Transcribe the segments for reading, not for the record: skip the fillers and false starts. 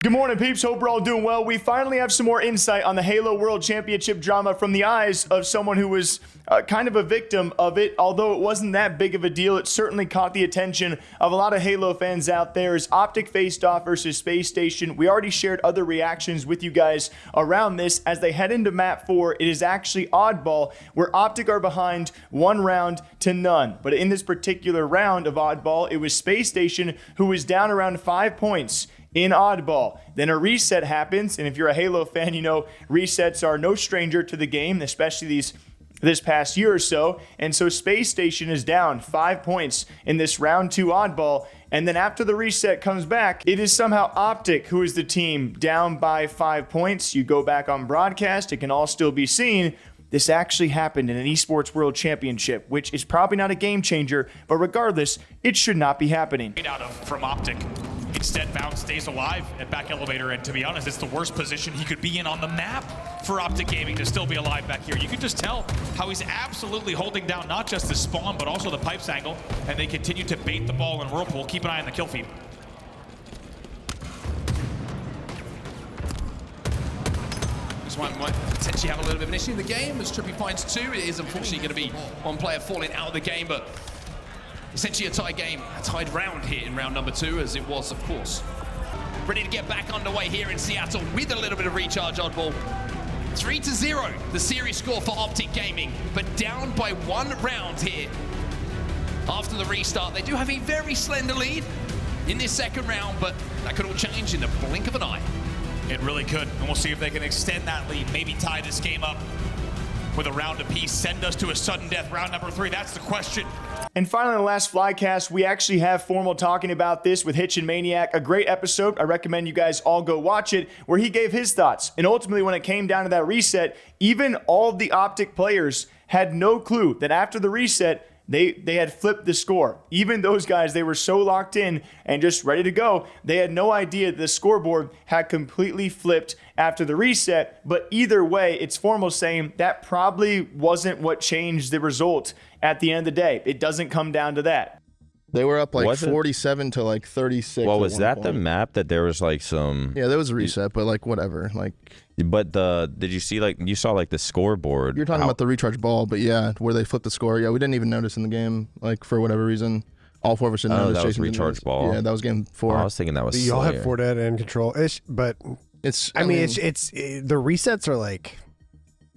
Good morning, peeps. Hope we're all doing well. We finally have some more insight on the Halo World Championship drama from the eyes of someone who was kind of a victim of it. Although it wasn't that big of a deal, it certainly caught the attention of a lot of Halo fans out there as OpTic faced off versus Space Station. We already shared other reactions with you guys around this. As they head into map 4, it is actually Oddball, where OpTic are behind 1 round to none. But in this particular round of Oddball, it was Space Station who was down around 5 points in Oddball. Then a reset happens, and if you're a Halo fan, you know resets are no stranger to the game, especially this past year or so. And so Space Station is down 5 points in this round 2 Oddball. And then after the reset comes back, it is somehow OpTic who is the team down by 5 points. You go back on broadcast, it can all still be seen. This actually happened in an esports world championship, which is probably not a game changer, but regardless, it should not be happening. From OpTic. Instead, Bounce stays alive at back elevator, and to be honest, it's the worst position he could be in on the map for OpTic Gaming to still be alive back here. You can just tell how he's absolutely holding down not just the spawn, but also the pipes angle, and they continue to bait the ball in Whirlpool. Keep an eye on the kill feed. This one might potentially have a little bit of an issue in the game as Trippy finds 2. It is unfortunately going to be one player falling out of the game, but essentially a tie game, a tied round here in round number 2, as it was, of course. Ready to get back underway here in Seattle with a little bit of recharge. Oddball. 3-0, the series score for OpTic Gaming, but down by 1 round here. After the restart, they do have a very slender lead in this second round, but that could all change in the blink of an eye. It really could, and we'll see if they can extend that lead, maybe tie this game up with a round apiece, send us to a sudden death round number 3. That's the question. And finally, in the last Flycast, we actually have FormaL talking about this with Hitch and Maniac. A great episode. I recommend you guys all go watch it, where he gave his thoughts. And ultimately, when it came down to that reset, even all of the OpTic players had no clue that after the reset, they had flipped the score. Even those guys, they were so locked in and just ready to go. They had no idea the scoreboard had completely flipped after the reset. But either way, it's FormaL saying that probably wasn't what changed the result at the end of the day. It doesn't come down to that. They were up like 47 to like 36. Well, was that the map that there was like some? Yeah, there was a reset, but like whatever. Like, but did you see like you saw like the scoreboard? You're talking about the recharge ball, but yeah, where they flipped the score. Yeah, we didn't even notice in the game, like for whatever reason. All 4 of us didn't notice. That was recharge ball. Yeah, that was game 4. I was thinking that was. Y'all have 4 dead and control-ish, but it's. I mean, it's the resets are like.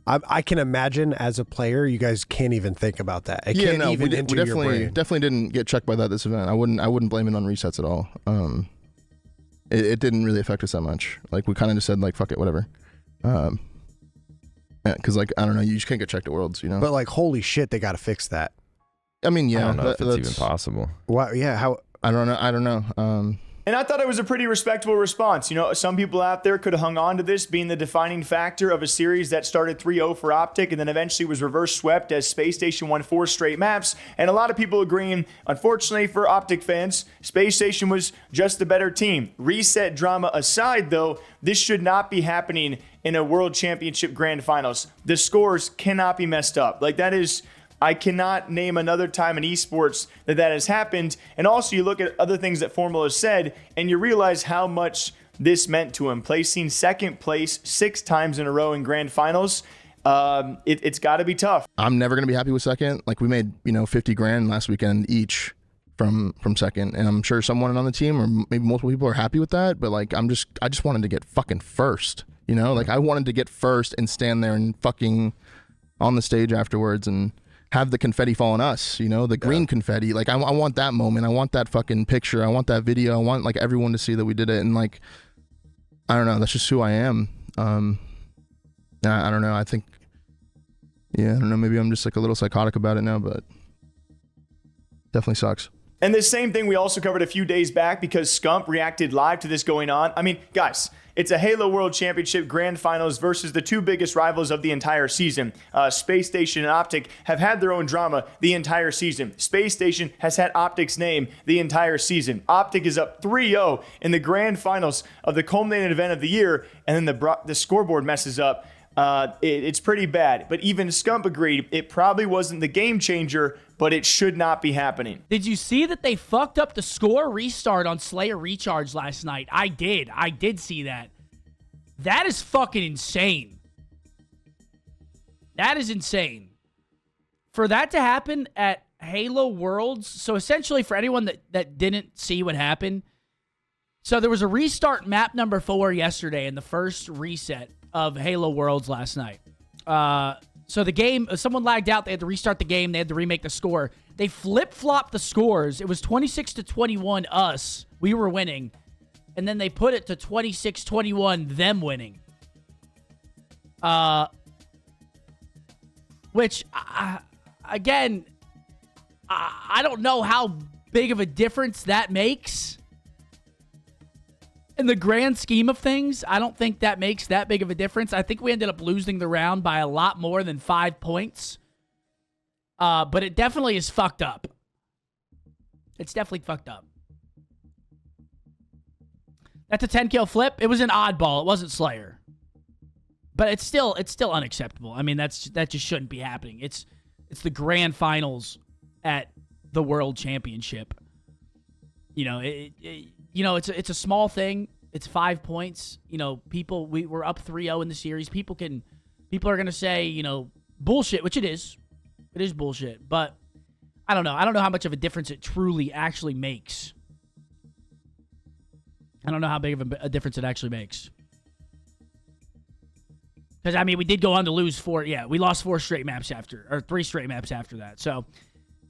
I can imagine as a player, you guys can't even think about that. It can't even we enter your brain. definitely didn't get checked by that this event. I wouldn't blame it on resets at all. It didn't really affect us that much. Like we kind of just said like fuck it, whatever. Yeah, because like I don't know, you just can't get checked at Worlds, you know. But like holy shit, they got to fix that. I mean, yeah, I don't know if it's even possible. Well, yeah, how? I don't know. And I thought it was a pretty respectable response. You know, some people out there could have hung on to this being the defining factor of a series that started 3-0 for OpTic and then eventually was reverse swept as Space Station won 4 straight maps. And a lot of people agreeing, unfortunately for OpTic fans, Space Station was just the better team. Reset drama aside, though, this should not be happening in a World Championship Grand Finals. The scores cannot be messed up. Like that is... I cannot name another time in esports that has happened. And also you look at other things that FormaL has said and you realize how much this meant to him. Placing second place 6 times in a row in grand finals, it's got to be tough. I'm never going to be happy with second. Like we made, 50 grand last weekend each from second. And I'm sure someone on the team or maybe multiple people are happy with that. But like, I just wanted to get fucking first, like I wanted to get first and stand there and fucking on the stage afterwards and have the confetti fall on us, the green confetti. Like I want that moment. I want that fucking picture. I want that video. I want like everyone to see that we did it. And like, I don't know. That's just who I am. I don't know. I think, I don't know. Maybe I'm just like a little psychotic about it now, but definitely sucks. And the same thing we also covered a few days back because Scump reacted live to this going on. I mean, guys, it's a Halo World Championship Grand Finals versus the 2 biggest rivals of the entire season. Space Station and OpTic have had their own drama the entire season. Space Station has had OpTic's name the entire season. OpTic is up 3-0 in the Grand Finals of the culminating event of the year, and then the scoreboard messes up. It's pretty bad. But even Scump agreed it probably wasn't the game changer, but it should not be happening. Did you see that they fucked up the score restart on Slayer Recharge last night? I did. I did see that. That is fucking insane. That is insane. For that to happen at Halo Worlds, so essentially for anyone that didn't see what happened, so there was a restart map number 4 yesterday in the first reset of Halo Worlds last night. So the game, someone lagged out. They had to restart the game. They had to remake the score. They flip-flopped the scores. It was 26-21 us. We were winning. And then they put it to 26-21 them winning. Which, again, I don't know how big of a difference that makes. In the grand scheme of things, I don't think that makes that big of a difference. I think we ended up losing the round by a lot more than 5 points. But it definitely is fucked up. It's definitely fucked up. That's a 10-kill flip. It was an oddball. It wasn't Slayer. But it's still unacceptable. I mean, that just shouldn't be happening. It's the grand finals at the World Championship. You know, it's a small thing. It's 5 points. You know, we're up 3-0 in the series. People are gonna say, you know, bullshit, which it is. It is bullshit. But I don't know. I don't know how much of a difference it truly actually makes. I don't know how big of a difference it actually makes. Because, I mean, we did go on to lose 4. Yeah, we lost 3 straight maps after that. So,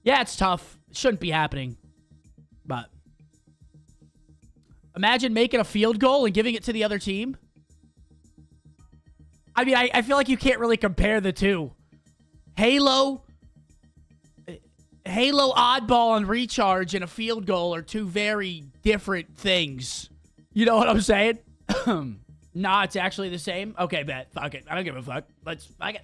yeah, it's tough. It shouldn't be happening. But imagine making a field goal and giving it to the other team. I mean, I feel like you can't really compare the two. Halo oddball and recharge and a field goal are two very different things. You know what I'm saying? Nah, it's actually the same. Okay, bet. Fuck it. I don't give a fuck. Fuck it.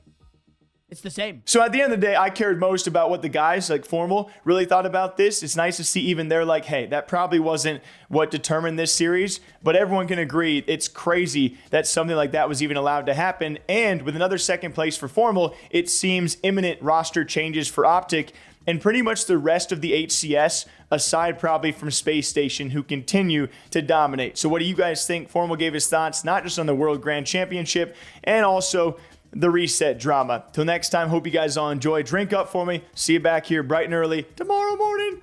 It's the same. So at the end of the day, I cared most about what the guys like FormaL really thought about this. It's nice to see even they're like, hey, that probably wasn't what determined this series, but everyone can agree it's crazy that something like that was even allowed to happen. And with another second place for FormaL, it seems imminent roster changes for OpTic and pretty much the rest of the HCS, aside probably from Spacestation, who continue to dominate. So what do you guys think? FormaL gave his thoughts, not just on the World Grand Championship, and also the reset drama. Till next time, hope you guys all enjoy. Drink up for me. See you back here bright and early tomorrow morning.